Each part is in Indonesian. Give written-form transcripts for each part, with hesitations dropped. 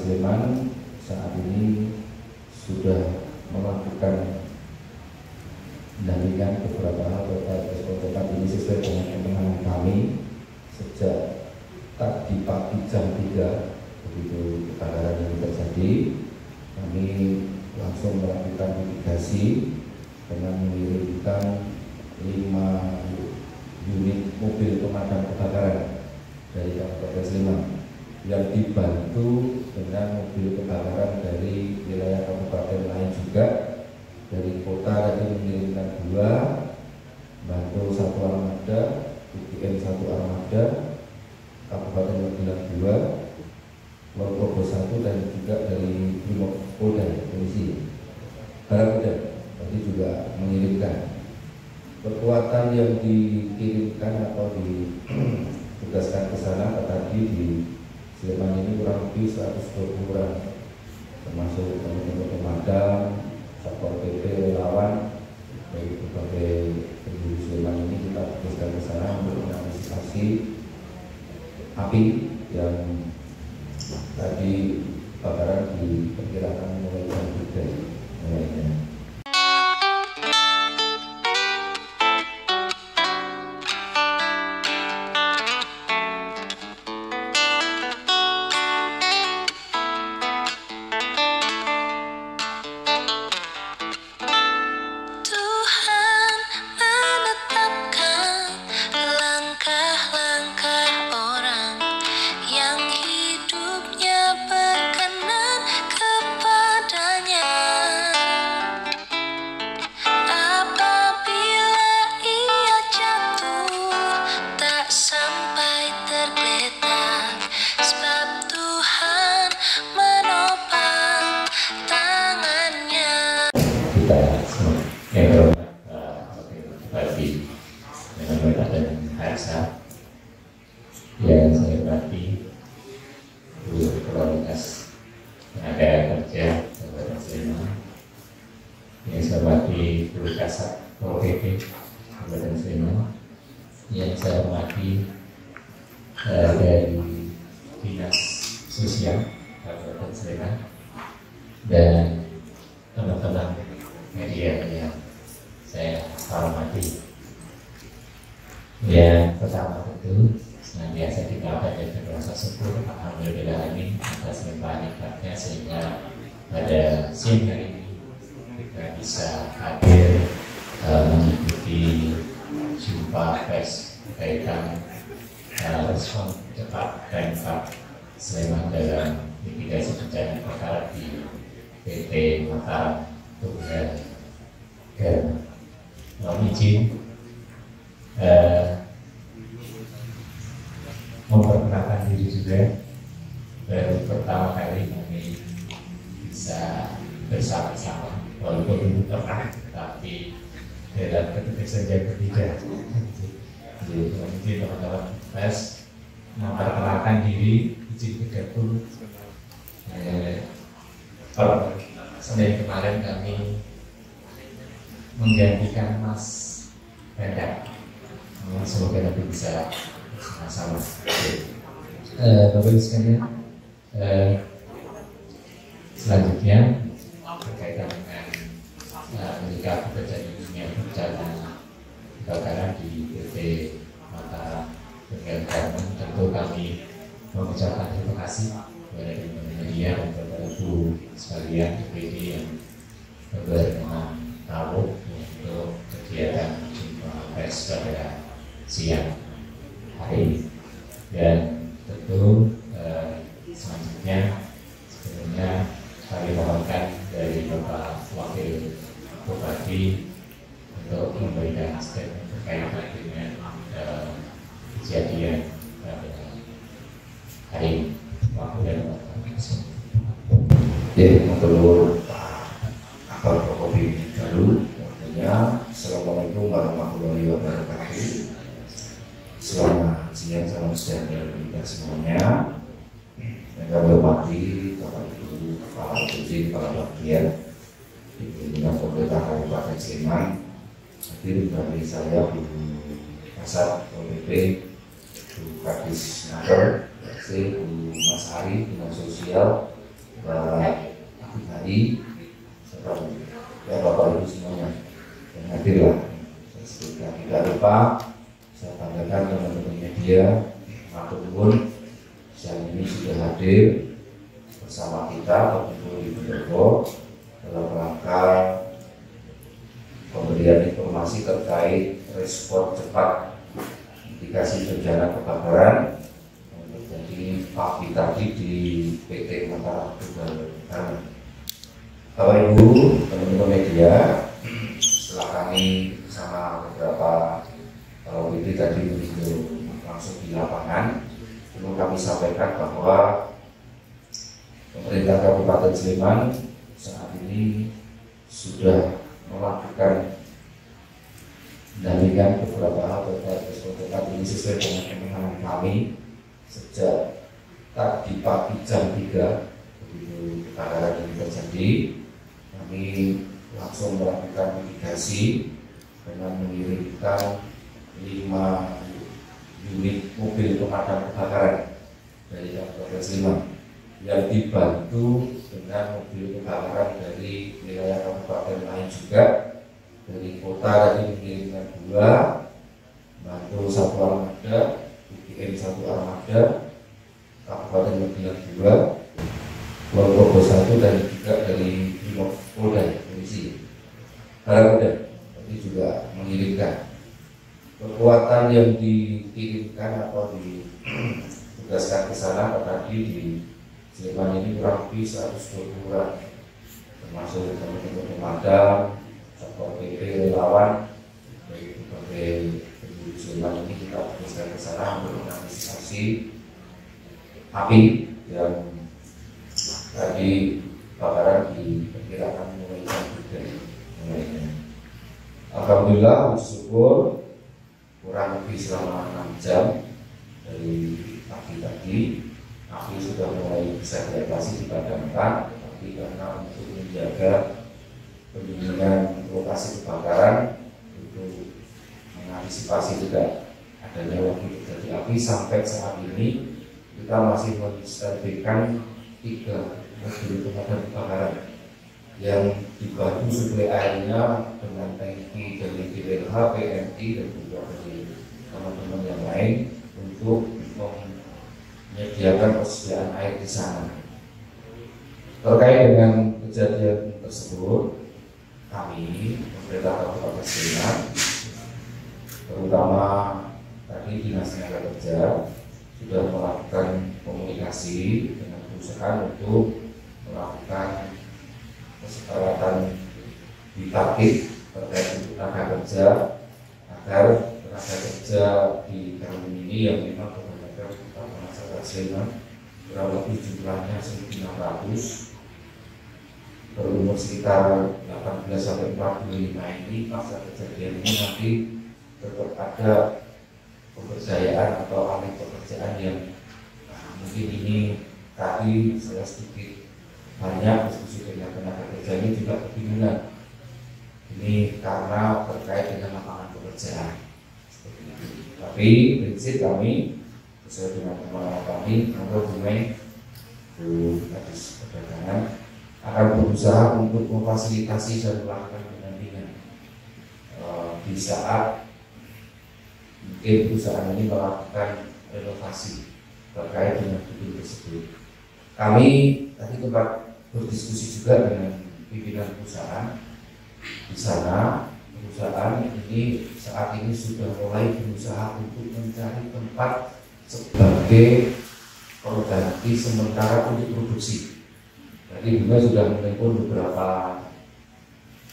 Sleman saat ini sudah melakukan pendampingan beberapa hal terkait protokol ini sesuai dengan kemenangan kami sejak tadi pagi jam 3 begitu kebakaran yang terjadi. Kami langsung melakukan mitigasi dengan mengirimkan 5 unit mobil pemadam kebakaran dari Kabupaten Sleman yang dibantu dengan mobil kebakaran dari wilayah kabupaten lain juga. Dari kota tadi mengirimkan 2, Bantul 1 armada, UGM 1 armada, Kabupaten Magelang 2, Ponorogo 1, dan juga dari Polda Polisi Barakuda tadi juga mengirimkan. Kekuatan yang dikirimkan atau ditugaskan ke sana tadi di Sleman ini kurang lebih 120 orang, termasuk teman-teman pemadam, Satpol PP, relawan dari berbagai penjuru Sleman ini kita tugaskan ke sana untuk mengantisipasi api yang tadi kebakaran diperkirakan mulai jam 3 mulainya. Yang saya hormati Bu Komunitas Tenaga Kerja Kabupaten Sleman, yang saya hormati Bu Kasat Pol PP Kabupaten Sleman, yang saya hormati dari Dinas Sosial Kabupaten Sleman, dan teman-teman media yang saya hormati. Yang pertama tentu senantiasa kita pada berrasa syukur alhamdulillahirrahmanirrahim atas limpahan-limpahnya sehingga pada siang hari ini kita bisa hadir mengikuti jumpa pers berkaitan respon cepat Pemkab Sleman dalam mitigasi bencana perkara di PT Mataram Tunggal Garuda. Mohon izin memperkenalkan diri juga. Baru pertama kali kami bisa bersama-sama, walaupun belum pernah, tapi dalam keputusan yang berbeda. Jadi teman-teman pers memperkenalkan diri, izin bergabung. Senin kemarin kami menggantikan Mas Rendak. Semoga nanti bisa sama-sama. Bapak Ibu sekalian, selanjutnya berkaitan dengan menyikapi terjadinya bencana kebakaran di PT Mataram Tunggal Garuda, tentu kami mengucapkan terima kasih kepada media dan kepada Bu sekalian DPD yang berkenan tahu untuk kegiatan jumpa pers pada siang hari ini. Dan tentu selanjutnya sebelumnya kami mohonkan dari Bapak Wakil Bupati untuk memberikan statement berkaitan dengan kejadian pada hari ini. Waktu dan ya, menurut Pak Prokopi dulu, artinya Assalamualaikum warahmatullahi wabarakatuh. Selamat siang, salam sejahtera bagi kita semuanya. Yang kami hormati Bapak Ibu Kepala Divisi, Kepala Bagian di Dinas Pemerintah Kabupaten Sleman, hadir dari saya Bu Kasat Pol PP, Bu Kadis Naker, Bu Mas Ari Dinas Sosial, Bapak Hari serta ya Bapak Ibu semuanya yang hadir lah. Tidak lupa saya banggakan teman-teman media, matur siang ini sudah hadir bersama kita berkumpul di Pendopo dalam rangka pemberian informasi terkait respon cepat mitigasi bencana kebakaran yang terjadi pagi tadi di PT Mataram Tunggal. Bapak Ibu, teman-teman media, setelah kami bersama beberapa PD tadi meninjau langsung di lapangan, perlu kami sampaikan bahwa pemerintah Kabupaten Sleman saat ini sudah melakukan pendampingan beberapa hal terkait respon cepat ini sesuai dengan kemenangan kami sejak tadi pagi jam 3 begitu kebakaran ini terjadi. Kami langsung melakukan mitigasi dengan mengirimkan 5 unit mobil pemadam kebakaran dari Kabupaten Sleman yang dibantu dengan mobil kebakaran dari wilayah kabupaten lain juga. Dari kota tadi mengirimkan 2, Bantul 1 armada, UGM 1 armada, Kabupaten Magelang 2, Ponorogo 1 dan juga dari Polda polisi. Harapnya tadi juga mengirimkan kekuatan yang dikirimkan atau ditugaskan ke sana tadi di Sleman ini kurang lebih 120 orang, termasuk teman-teman pemadam, Satpol PP, relawan dari berbagai penjuru Sleman ini kita tugaskan ke sana untuk mengantisipasi api yang tadi kebakaran diperkirakan mulai jam 3. Alhamdulillah, bersyukur kurang lebih selama 6 jam dari pagi tadi api sudah mulai bisa diatasi dipadamkan, tapi karena untuk menjaga pendinginan lokasi kebakaran untuk mengantisipasi juga adanya lagi terjadi api, sampai saat ini kita masih menstabilkan 3 mobil pemadam kebakaran yang dibantu suplai airnya dengan tangki dari DLH, PMI dan juga dari teman-teman yang lain untuk menyediakan persediaan air di sana. Terkait dengan kejadian tersebut, kami pemerintah Kabupaten Sleman, terutama tadi Dinas Tenaga Kerja, sudah melakukan komunikasi dengan perusahaan untuk melakukan kesepakatan bipartit terkait tenaga kerja agar tenaga kerja di tahun ini yang memang kebanyakan masyarakat Sleman kurang lebih jumlahnya 1.600 berumur sekitar 18 sampai 45 ini, masa kejadian ini nanti tetap ada pemberdayaan atau alih pekerjaan yang mungkin ini tadi saya sedikit banyak diskusi dengan tenaga kerja ini juga kebingungan. Ini karena terkait dengan lapangan pekerjaan. Tapi prinsip kami sesuai dengan pengalaman kami, menurut Bu Kadis Perdagangan akan berusaha untuk memfasilitasi dan melakukan pendampingan di saat mungkin perusahaan ini melakukan renovasi terkait dengan gedung tersebut. Kami tadi tempat berdiskusi juga dengan pimpinan perusahaan di sana. Perusahaan ini saat ini sudah mulai berusaha untuk mencari tempat sebagai pengganti sementara untuk produksi. Jadi juga sudah menelpon beberapa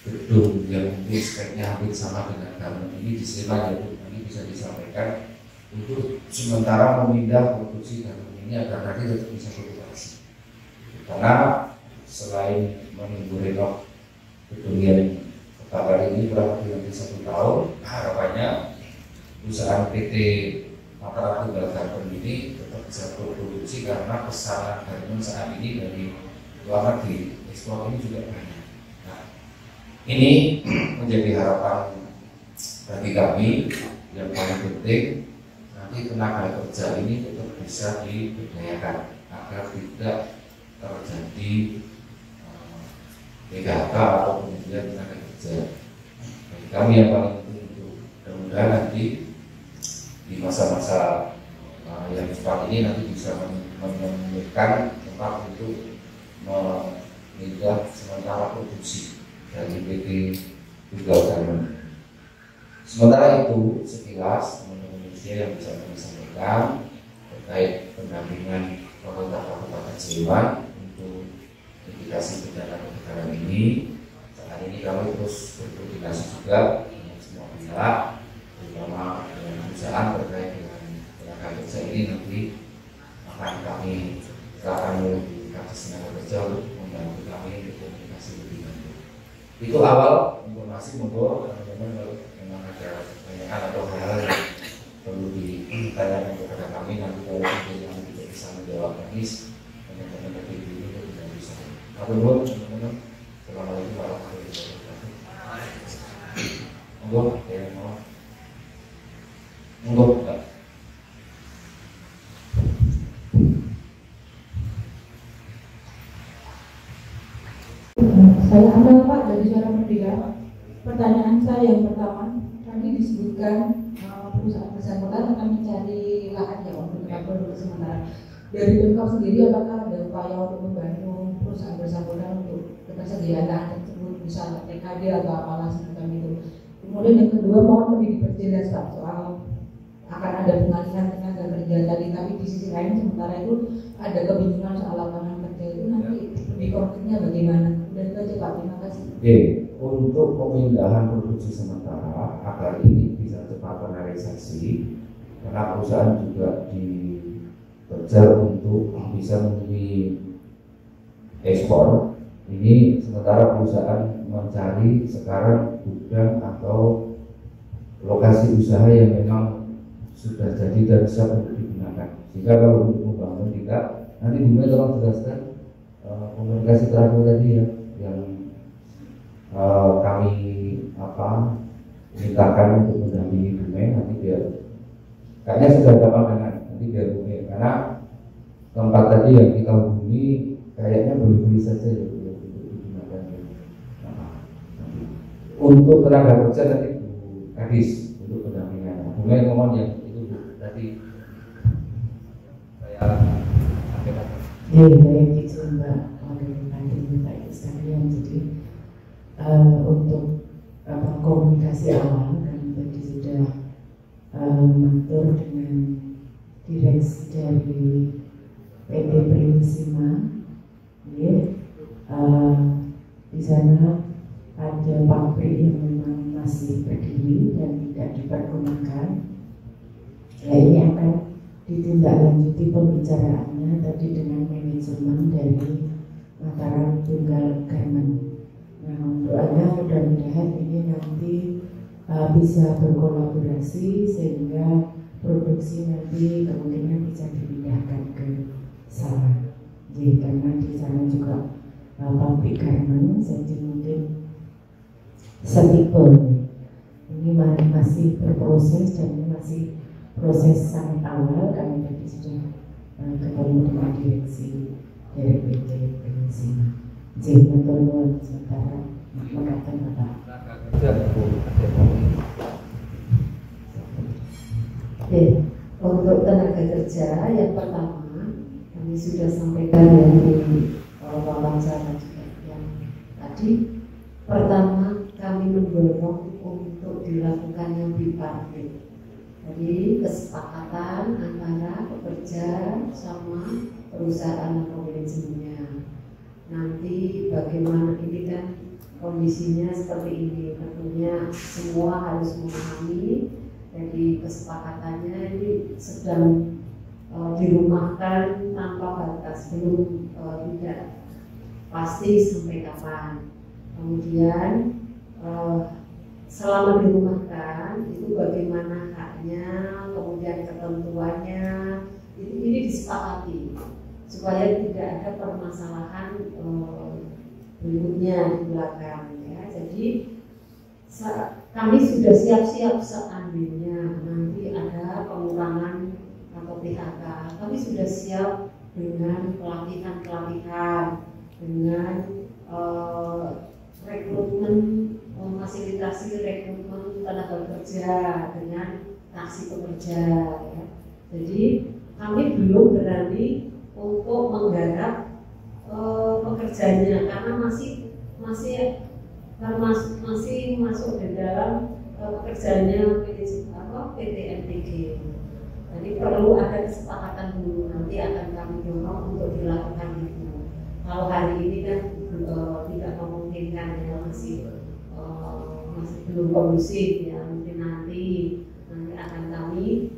gedung yang mungkin speknya hampir sama dengan kami ini di Sleman, yaitu nanti bisa disampaikan untuk sementara memindah produksi dan ini agar nanti tetap bisa beroperasi. Karena selain menunggu renov gedung yang kebakaran ini kurang lebih nanti 1 tahun, harapannya perusahaan PT Mataram Tunggal ini tetap bisa berproduksi karena pesanan garmen saat ini dari luar negeri ekspor ini juga banyak. Nah, ini menjadi harapan bagi kami yang paling penting, nanti tenaga kerja ini tetap bisa diberdayakan agar tidak terjadi kami yang paling penting itu mudah-mudahan nanti di masa-masa yang cepat ini nanti bisa menemukan tempat untuk menindak sementara produksi dari PT Tunggal Garmen. Sementara itu sekilas teman-teman media yang bisa kami sampaikan terkait pendampingan pemerintah Kabupaten Sleman untuk mitigasi bencana kebakaran ini. Saat ini kami terus berkoordinasi juga dengan semua pihak, terutama dengan perusahaan terkait dengan tenaga kerja ini. Nanti akan kami serahkan di Kasih Tenaga Kerja untuk membantu kami untuk komunikasi lebih lanjut. Itu awal informasi, monggo teman-teman kalau memang ada pertanyaan atau hal-hal yang perlu ditanyakan kepada kami, nanti kalau kami tidak bisa menjawab teknis, teman-teman lebih dulu tidak bisa. Matur nuwun teman-teman. Assalamualaikum warahmatullahi wabarakatuh. Monggo, monggo. Saya Amel Pak dari Suara Merdeka. Pertanyaan saya yang pertama, tadi disebutkan perusahaan bersangkutan akan mencari lahan ya untuk produksi sementara. Dari Pemkab sendiri apakah ada upaya untuk membantu perusahaan bersangkutan untuk ketersediaan lahan tersebut, misalnya TKD atau apalah semacam itu. Kemudian yang kedua, mohon lebih diperjelas Pak soal akan ada pengalihan tenaga kerja tadi, tapi di sisi lain sementara itu ada kebingungan soal lapangan kerja itu nanti lebih konkretnya bagaimana? Dan itu aja Pak, terima kasih. Oke, untuk pemindahan produksi sementara agar ini bisa cepat finalisasi, karena perusahaan juga dikejar untuk bisa memenuhi ekspor. Ini sementara perusahaan mencari sekarang gudang atau lokasi usaha yang memang sudah jadi dan siap untuk digunakan. Jika kalau untuk membangun kita, nanti Bu Mei tolong jelaskan komunikasi terakhir tadi ya, yang kami mintakan untuk mendampingi Bu Mei, nanti biar kayaknya sudah dapat dengan nanti biar Bu Mei, karena tempat tadi yang kita hubungi kayaknya boleh-boleh saja ya untuk digunakan. Untuk tenaga kerja nanti Bu Kadis untuk pendampingan. Bu Mei ngomong yang itu Bu, tadi saya sampaikan. Baik itu Mbak Wakil Pak itu sekalian. Jadi untuk komunikasi awal kami tadi sudah mengatur dengan direksi dari PT Primusima. Di sana ada pabrik yang memang masih berdiri dan tidak dipergunakan. Ya, ini akan ditindaklanjuti pembicaraannya tadi dengan manajemen dari Mataram Tunggal Garmen. Nah, doanya mudah-mudahan ini nanti bisa berkolaborasi sehingga produksi nanti kemungkinan bisa dipindahkan ke sana. Jadi karena di sana juga pabrik garmen, jadi mungkin setipe ini masih berproses dan ini masih proses sangat awal. Kami tadi sudah ketemu dengan direksi dari PT Primusima. Jadi betul sementara mengatakan Bapak. Oke, untuk tenaga kerja yang pertama kami sudah sampaikan yang di wawancara juga yang tadi. Pertama kami mendorong untuk dilakukan yang bipartit. Jadi kesepakatan antara pekerja sama perusahaan atau manajemennya. Nanti bagaimana ini kan kondisinya seperti ini, tentunya semua harus memahami. Jadi kesepakatannya ini sedang dirumahkan tanpa batas, belum tidak pasti sampai kapan. Kemudian selama dirumahkan itu bagaimana haknya, kemudian ketentuannya, ini disepakati supaya tidak ada permasalahan berikutnya di belakang ya. Jadi kami sudah siap-siap seandainya nanti ada pengurangan atau PHK, kami sudah siap dengan pelatihan-pelatihan, dengan rekrutmen, memfasilitasi rekrutmen tenaga kerja dengan taksi pekerja. Ya. Jadi kami belum berani untuk menggarap pekerjanya karena masih masuk di dalam pekerjaannya PT MTG. Jadi perlu ada kesepakatan dulu, nanti akan kami dorong untuk dilakukan itu. Kalau hari ini kan tidak memungkinkan ya, masih belum kondusif ya, mungkin nanti akan kami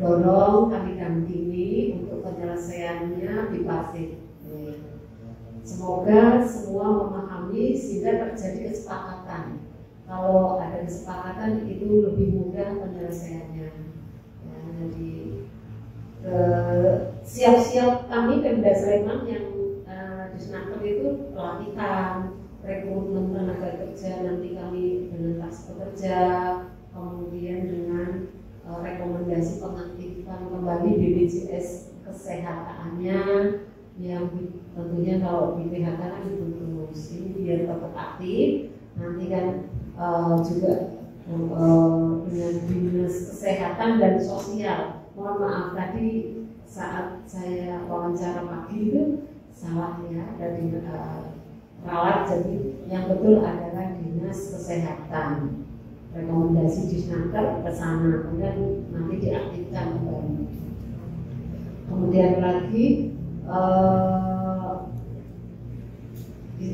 dorong, kami dampingi untuk penyelesaiannya di Pasir. Semoga semua memahami sehingga terjadi kesepakatan. Kalau ada kesepakatan itu lebih mudah penyelesaiannya. Ya, jadi siap-siap kami Pemda Sleman yang di Snaker itu pelatihan, rekrutmen tenaga kerja, nanti kami dengan taksi pekerja, kemudian dengan rekomendasi pengaktifan kembali BPJS kesehatannya yang tentunya kalau di PHK kan diputus, ini biar tetap aktif. Nanti kan juga dengan dinas kesehatan dan sosial. Mohon maaf tadi saat saya wawancara pagi itu salah ya, dari ralat, jadi yang betul adalah dinas kesehatan. Rekomendasi Disnaker ke sana, kemudian nanti diaktifkan kembali. Kemudian lagi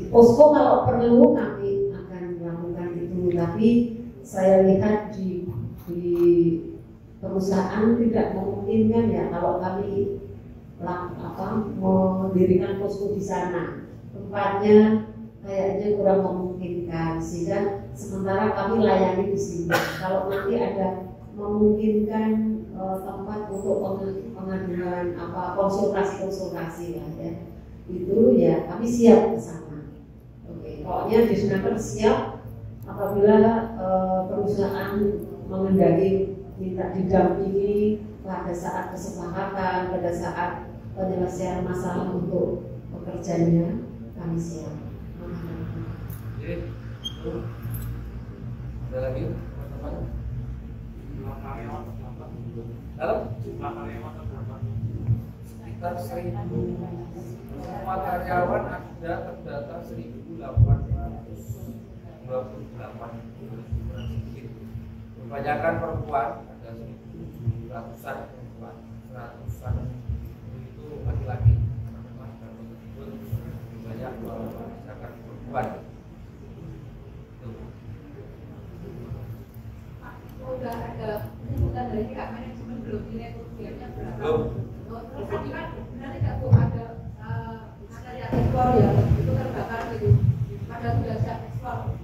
posko kalau perlu kami akan melakukan itu, tapi saya lihat di perusahaan tidak memungkinkan ya kalau kami mendirikan posko di sana, tempatnya kayaknya kurang memungkinkan, sehingga sementara kami layani di sini. Kalau nanti ada memungkinkan tempat untuk pengadaan konsultasi ya, itu ya kami siap ke sana. Oke, pokoknya di Snaker siap apabila perusahaan mengendaki minta didampingi pada saat kesepakatan, pada saat penyelesaian masalah untuk pekerjanya, kami siap. Ada lagi teman-teman? Sekitar 1.000 semua karyawan ada terdata 1.828 sedikit. Kebanyakan perempuan, ada 1.700-an perempuan, 100-an itu laki-laki. Banyak misalkan perempuan. Udah ada penyebutan dari pihak manajemen belum, nilai kerugiannya berapa? Terus tadi kan benar tidak tuh ada yang ekspor ya, itu terbakar gitu, padahal sudah siap ekspor.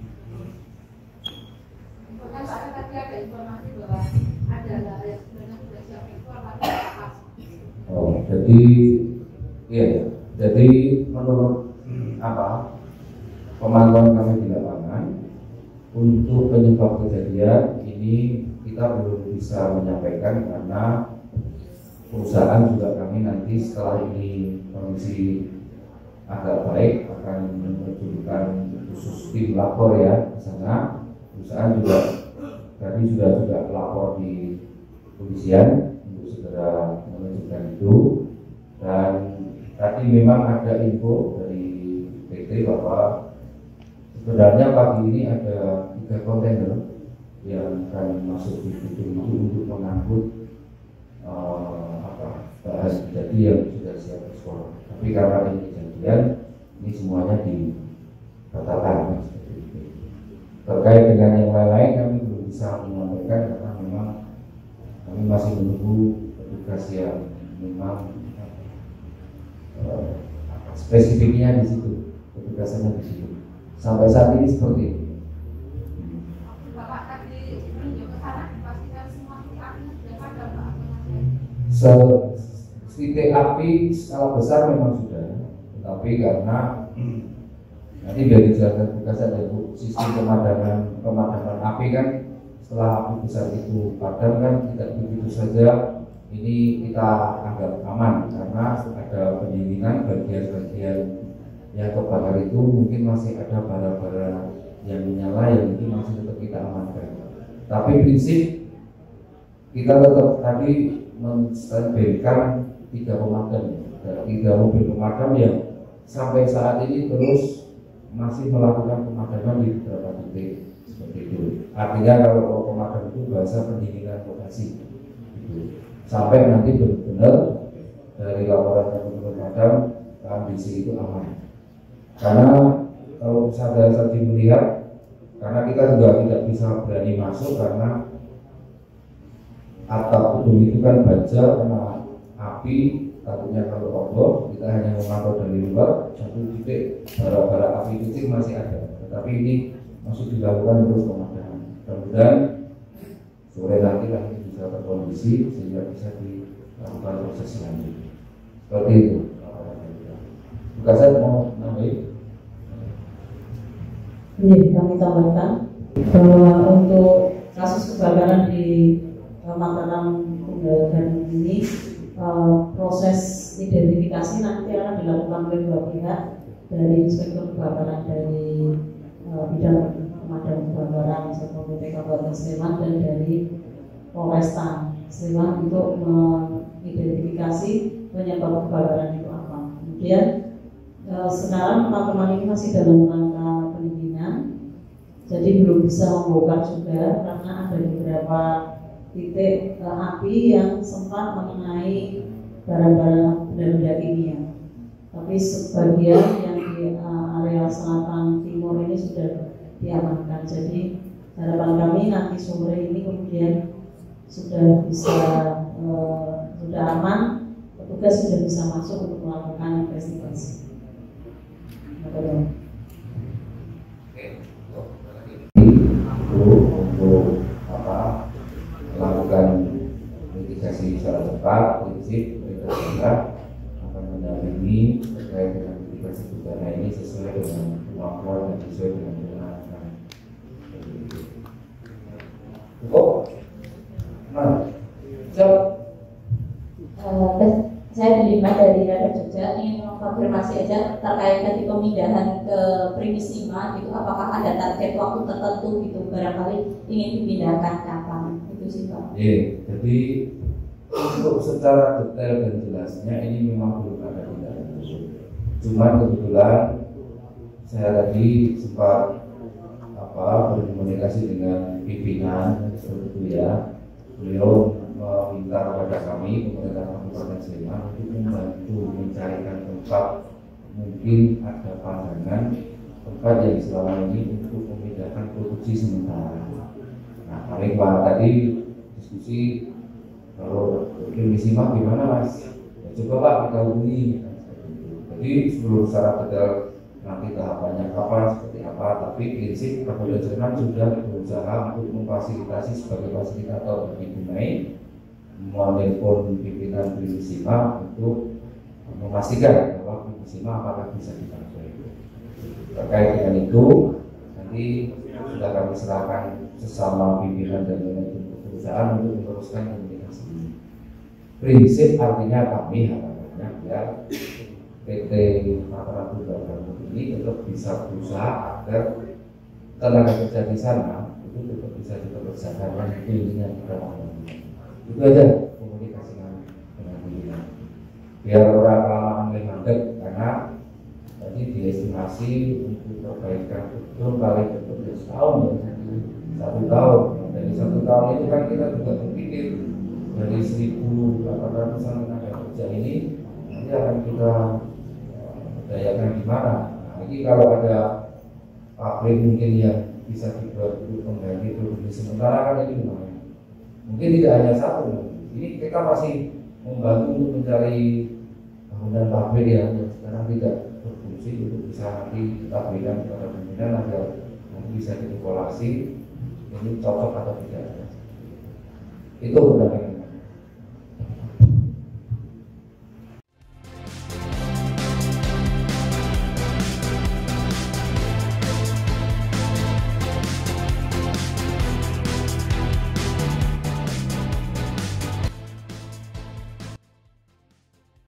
Pokoknya soalnya tadi ada informasi bahwa ada lah yang sebenarnya sudah siap ekspor tapi apa? Oh, jadi menurut pemantauan kami di lapangan, untuk penyebab kejadian ini kita belum bisa menyampaikan karena perusahaan juga kami nanti setelah ini kondisi agak baik akan menunjukkan khusus tim lapor ya ke sana. Perusahaan juga tadi sudah lapor di kepolisian untuk segera menunjukkan itu, dan tadi memang ada info dari PT bahwa sebenarnya pagi ini ada 3 kontainer yang akan masuk di gedung itu untuk mengangkut bahan jadi yang sudah siap ekspor. Tapi karena ini kejadian, ini semuanya dibatalkan. Terkait dengan yang lain-lain kami belum bisa menyampaikan karena memang kami masih menunggu petugas yang memang spesifiknya di situ, petugasnya di situ. Sampai saat ini seperti itu. Bapak tadi menunjuk ke sana dipastikan semua titik apinya sudah padam, Pak? Titik api skala besar memang sudah, tetapi karena nanti biar dijelaskan tugas saja Bu, sistem pemadaman api kan setelah api besar itu padam kan tidak begitu saja ini kita anggap aman, karena ada pendinginan bagian-bagian yang kebakar itu mungkin masih ada bara-bara yang menyala yang ini masih tetap kita amankan. Tapi prinsip kita tetap tadi menstandbykan 3 pemadam, 3 mobil pemadam yang sampai saat ini terus masih melakukan pemadaman di beberapa titik seperti itu. Artinya kalau pemadam itu bahasa pendinginan lokasi gitu. Sampai nanti benar-benar dari laporan yang pemadam kondisi itu aman. Karena kalau saya tadi melihat, karena kita juga tidak bisa berani masuk karena atap gedung itu kan baja kena api, takutnya kalau roboh. Kita hanya memantau dari luar, satu titik bara-bara api kecil masih ada, tetapi ini masih dilakukan terus pemadaman. Mudah-mudahan sore nanti kami bisa terkondisi sehingga bisa dilakukan proses selanjutnya. Seperti itu. Bukan saya mau nambahin. Ini kami tambahkan bahwa untuk kasus kebakaran di Mataram Tunggal ini proses identifikasi nanti akan dilakukan oleh 2 pihak, dari inspektur kebakaran dari bidang pemadam kebakaran Satpol PP Kabupaten Sleman dan dari Polresta Sleman untuk mengidentifikasi penyebab kebakaran itu apa. Kemudian sekarang teman-teman ini masih dalam rangka pendinginan, jadi belum bisa membongkar juga karena ada beberapa titik api yang sempat mengenai barang-barang benda kimia. Tapi sebagian yang di area selatan timur ini sudah diamankan. Jadi harapan kami nanti sore ini kemudian sudah bisa sudah aman, petugas sudah bisa masuk untuk melakukan investigasi. Untuk melakukan mitigasi secara cepat, prinsip mereka juga akan mendampingi terkait dengan mitigasi bencana ini sesuai dengan kemampuan dan sesuai dengan kewenangan. Cukup? Nah, saya Delima dari Radar Jogja ingin mengkonfirmasi aja terkait tadi pemindahan ke Primis 5 gitu, apakah ada target waktu tertentu gitu, barangkali ingin dipindahkan kapan itu sih Pak? Iya, jadi untuk secara detail dan jelasnya ini memang belum ada tindakan khusus. Cuman kebetulan saya tadi sempat berkomunikasi dengan pimpinan seperti itu ya. Beliau meminta kepada kami pemerintah Kabupaten Sleman untuk membantu mencarikan tempat, mungkin ada pandangan tempat yang selama ini untuk memindahkan produksi sementara. Nah, kami tadi diskusi kalau Primis 5 gimana Mas? Ya, coba Pak kita hubungi. Jadi sebelum secara detail nanti tahapannya kapan seperti apa, tapi prinsip Kabupaten Sleman sudah berusaha untuk memfasilitasi sebagai fasilitator bagi Bunai, menelpon pimpinan Primis 5 untuk memastikan bahwa Primis 5 apakah bisa dipakai. Terkait dengan itu nanti sudah kami serahkan sesama pimpinan dan manajemen perusahaan untuk meneruskan komunikasi ini. Prinsip artinya kami harapannya biar PT Mataram Tunggal ini tetap bisa berusaha agar tenaga kerja di sana itu tetap bisa dipekerjakan dan intinya kita itu aja komunikasi kami dengan pimpinan biar orang kelamaan mandek, karena tadi diestimasi untuk perbaikan betul paling betul ya setahun ya, 1 tahun. Dari 1 tahun itu kan kita juga berpikir dari 1.800-an tenaga kerja ini nanti akan kita dayakan di mana. Nah, ini kalau ada pabrik mungkin yang bisa dibuat untuk mengganti produksi sementara kan ini lumayan. Mungkin tidak hanya satu. Ini kita masih membantu untuk mencari bangunan pabrik yang sekarang tidak berfungsi untuk bisa nanti kita berikan kepada pimpinan agar nanti bisa dievaluasi ini cocok atau tidak. Itu benar.